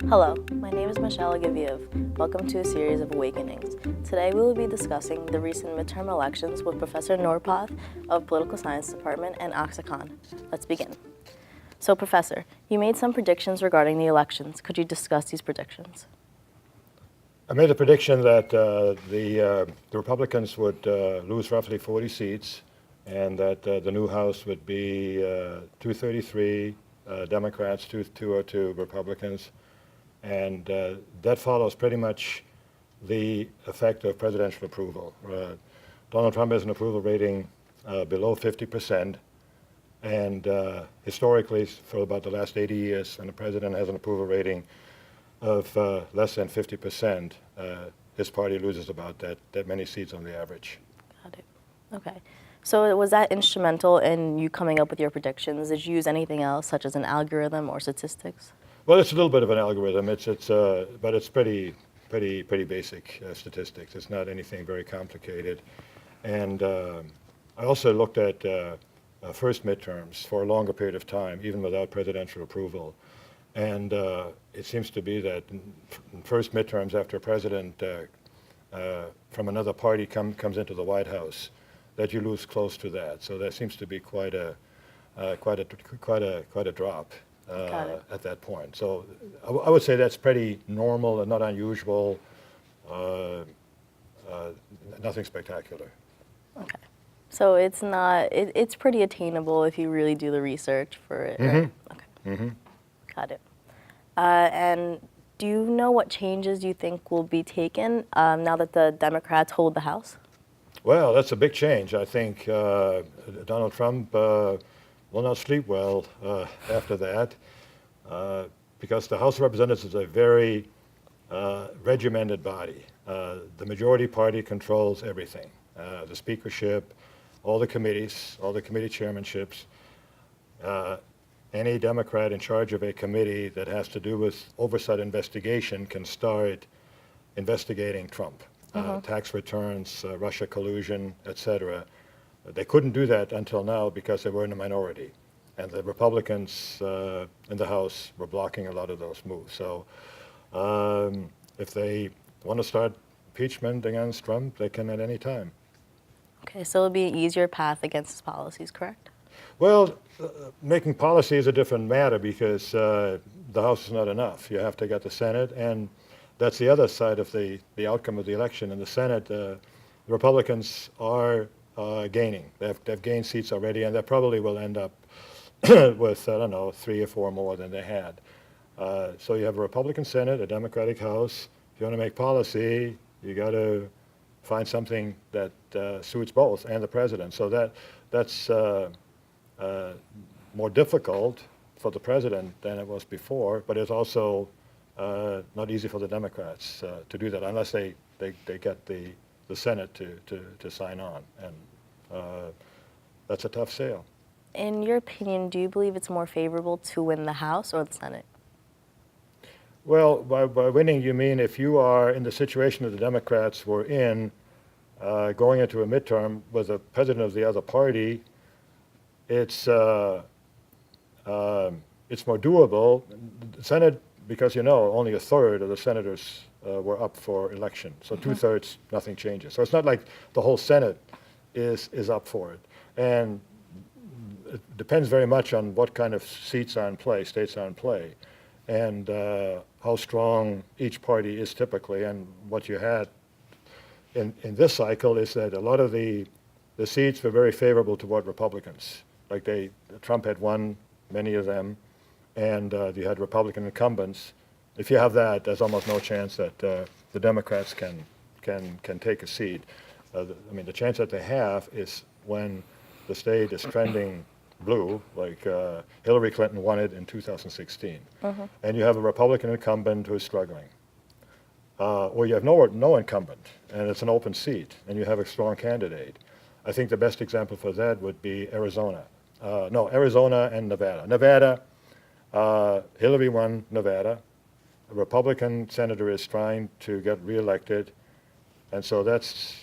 Hello, my name is Michelle Agaviev. Welcome to a series of Awakenings. Today we will be discussing the recent midterm elections with Professor Norpoth of Political Science Department and Aksa Khan. Let's begin. So Professor, you made some predictions regarding the elections. Could you discuss these predictions? I made a prediction that the Republicans would lose roughly 40 seats and that the new House would be 233 Democrats, 202 Republicans. And that follows pretty much the effect of presidential approval. Donald Trump has an approval rating below 50%. And historically, for about the last 80 years, when the president has an approval rating of less than 50%, his party loses about that many seats on the average. Got it. Okay. So was that instrumental in you coming up with your predictions? Did you use anything else, such as an algorithm or statistics? Well, it's a little bit of an algorithm. But it's pretty basic statistics. It's not anything very complicated. And I also looked at first midterms for a longer period of time, even without presidential approval. And it seems to be that in first midterms, after a president from another party comes into the White House, that you lose close to that. So there seems to be quite a drop at that point. So I would say that's pretty normal and not unusual. Nothing spectacular. Okay. So it's not. It's pretty attainable if you really do the research for it. Mm-hmm. Right? Okay. Mm-hmm. Got it. And do you know what changes you think will be taken now that the Democrats hold the House? Well, that's a big change. I think Donald Trump will not sleep well after that because the House of Representatives is a very regimented body. The majority party controls everything, the speakership, all the committees, all the committee chairmanships. Any Democrat in charge of a committee that has to do with oversight investigation can start investigating Trump, tax returns, Russia collusion, etc. They couldn't do that until now because they were in a minority. And the Republicans in the House were blocking a lot of those moves. So if they want to start impeachment against Trump, they can at any time. Okay, so it'll be an easier path against his policies, correct? Well, making policy is a different matter because the House is not enough. You have to get the Senate, and that's the other side of the outcome of the election. In the Senate, the Republicans are gaining. They've gained seats already, and they probably will end up with, I don't know, 3 or 4 more than they had. So you have a Republican Senate, a Democratic House. If you want to make policy, you got to find something that suits both and the president. So that's more difficult for the president than it was before, but it's also not easy for the Democrats to do that unless they get the Senate to sign on, and that's a tough sale. In your opinion, do you believe it's more favorable to win the House or the Senate? Well, by winning, you mean if you are in the situation that the Democrats were in, going into a midterm with the president of the other party, it's more doable. The Senate, because only a third of the senators were up for election, so 2/3, nothing changes. So it's not like the whole Senate is up for it, and it depends very much on what kind of seats are in play, states are in play, and how strong each party is typically. And what you had in this cycle is that a lot of the seats were very favorable toward Republicans. Like Trump had won many of them, and you had Republican incumbents. If you have that, there's almost no chance that the Democrats can take a seat. The chance that they have is when the state is trending blue, like Hillary Clinton won it in 2016, and you have a Republican incumbent who is struggling, or you have no incumbent, and it's an open seat, and you have a strong candidate. I think the best example for that would be Arizona. Arizona and Nevada. Nevada, Hillary won Nevada. A Republican senator is trying to get reelected, and so that's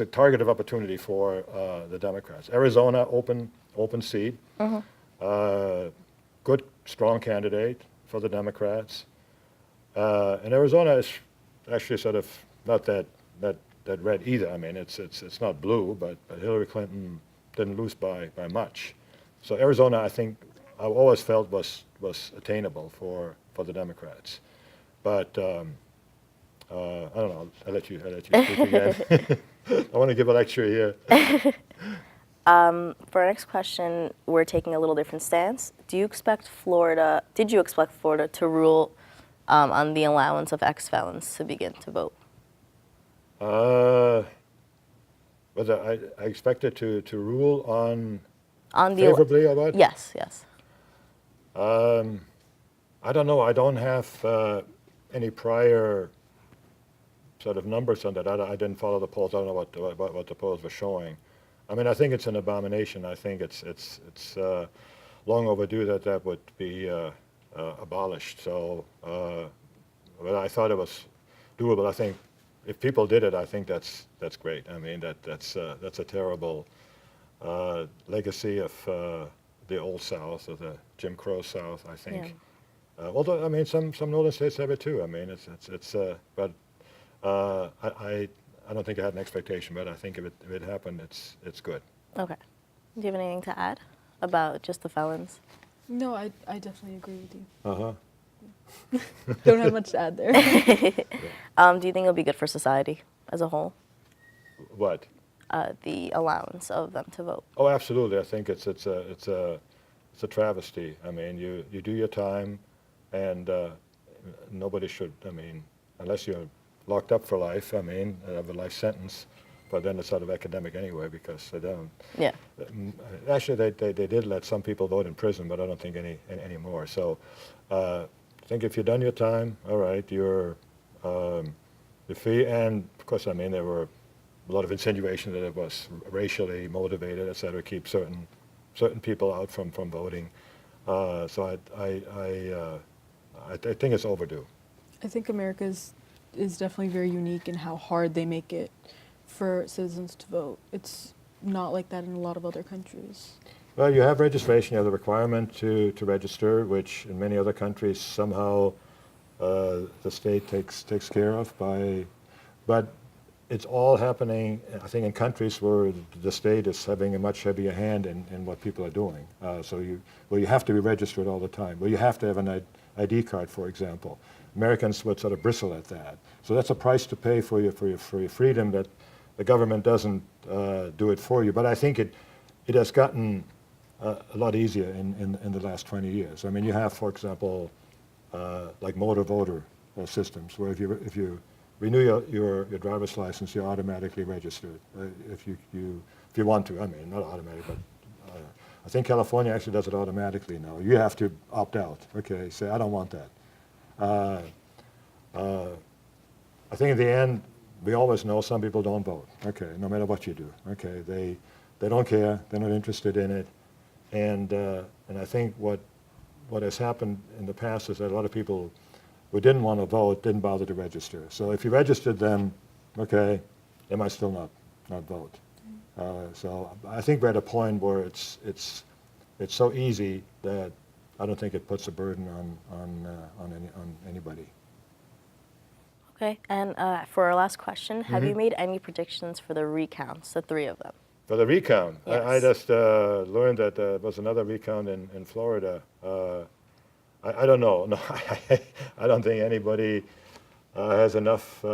a target of opportunity for the Democrats. Arizona, open seat, good, strong candidate. for the Democrats. And Arizona is actually sort of not that red either. I mean, it's not blue, but Hillary Clinton didn't lose by much. So Arizona, I think, I've always felt was attainable for the Democrats. But I don't know. I'll let you speak again. I want to give a lecture here. For our next question, we're taking a little different stance. Did you expect Florida to rule on the allowance of ex-felons to begin to vote? Whether I expected to rule on On the favorably or what? Yes. I don't know. I don't have any prior sort of numbers on that. I didn't follow the polls. I don't know what the polls were showing. I mean, I think it's an abomination. I think it's long overdue that would be abolished. So, well, I thought it was doable. I think if people did it, I think that's great. I mean, that's a terrible legacy of the old South, or the Jim Crow South, I think. Yeah. Although, I mean, some northern states have it too. I mean, but I don't think I had an expectation, but I think if it happened, it's good. Okay. Do you have anything to add about just the felons? No, I definitely agree with you. Uh-huh. Don't have much to add there. Do you think it'll be good for society as a whole? What? The allowance of them to vote. Oh, absolutely. I think it's a travesty. I mean, you do your time, and nobody should. I mean, unless you're locked up for life. I mean, have a life sentence, but then it's sort of academic anyway because they don't. Yeah. Actually, they did let some people vote in prison, but I don't think any more. So, I think if you've done your time, all right, you're free. And of course, I mean, there were a lot of insinuation that it was racially motivated, et cetera, keep certain people out from voting. So I think it's overdue. I think America is definitely very unique in how hard they make it for citizens to vote. It's not like that in a lot of other countries. Well, you have registration. You have the requirement to register, which in many other countries somehow the state takes care of but it's all happening, I think, in countries where the state is having a much heavier hand in what people are doing. So you have to be registered all the time. Well, you have to have an ID card, for example. Americans would sort of bristle at that. So that's a price to pay for your freedom, that the government doesn't do it for you. But I think it has gotten a lot easier in the last 20 years. I mean, you have, for example, like motor voter systems, where if you renew your driver's license, you're automatically registered. If you want to, I mean, not automatic, but I think California actually does it automatically now. You have to opt out. Okay, say I don't want that. I think in the end, we always know some people don't vote. Okay, no matter what you do. Okay, they don't care. They're not interested in it. And I think what has happened in the past is that a lot of people who didn't want to vote didn't bother to register. So if you registered them, okay, they might still not vote. So I think we're at a point where it's so easy that I don't think it puts a burden on anybody. Okay, and for our last question, have you made any predictions for the recounts, the three of them? For the recount, Yes. I just learned that there was another recount in Florida. I don't know. No, I don't think anybody has enough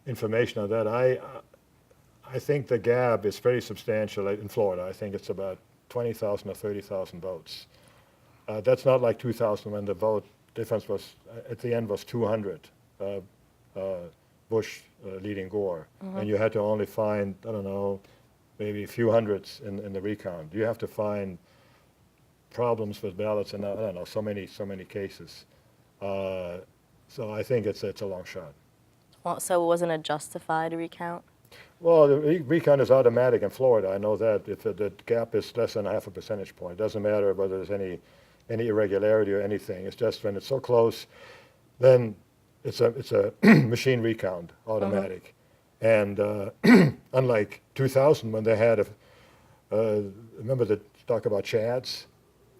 information on that. I think the gap is very substantial in Florida. I think it's about 20,000 or 30,000 votes. That's not like 2000 when the vote difference was, at the end, was 200. Bush leading Gore. And you had to only find, I don't know, maybe a few hundreds in the recount. You have to find problems with ballots in, I don't know, so many cases. So I think it's a long shot. Well, so it wasn't a justified recount? Well, the recount is automatic in Florida. I know that. If the gap is less than half a percentage point, it doesn't matter whether there's any irregularity or anything. It's just when it's so close, then it's a machine recount, automatic. And unlike 2000, when they had remember the talk about Chads?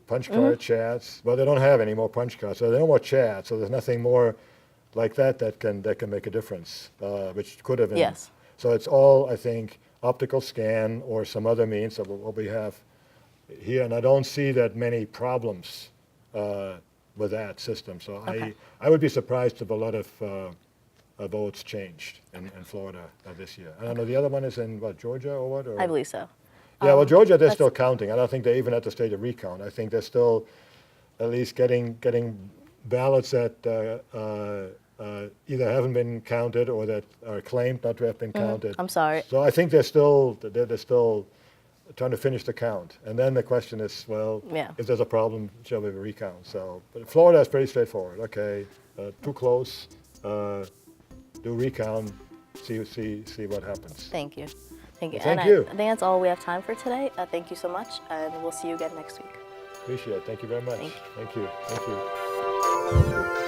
punch card chats. Well, they don't have any more punch cards, so there's no more chat. So there's nothing more like that can make a difference, which could have been. Yes. So it's all, I think, optical scan or some other means of what we have here, and I don't see that many problems with that system. So Okay. I would be surprised if a lot of votes changed in Florida this year. I don't know, the other one is in, what, Georgia or what? Or? I believe so. Yeah, well, Georgia, they're that's- still counting. I don't think they're even at the stage of recount. I think they're still at least getting ballots that either haven't been counted or that are claimed not to have been counted. I'm sorry. So I think they're still trying to finish the count. And then the question is, well, Yeah. if there's a problem, shall we recount? So, but Florida is pretty straightforward. Okay, too close, do recount, see what happens. Thank you. Thank you. Well, thank and you. I think that's all we have time for today. Thank you so much, and we'll see you again next week. Appreciate it. Thank you very much. Thank you. Thank you. Thank you. Thank you.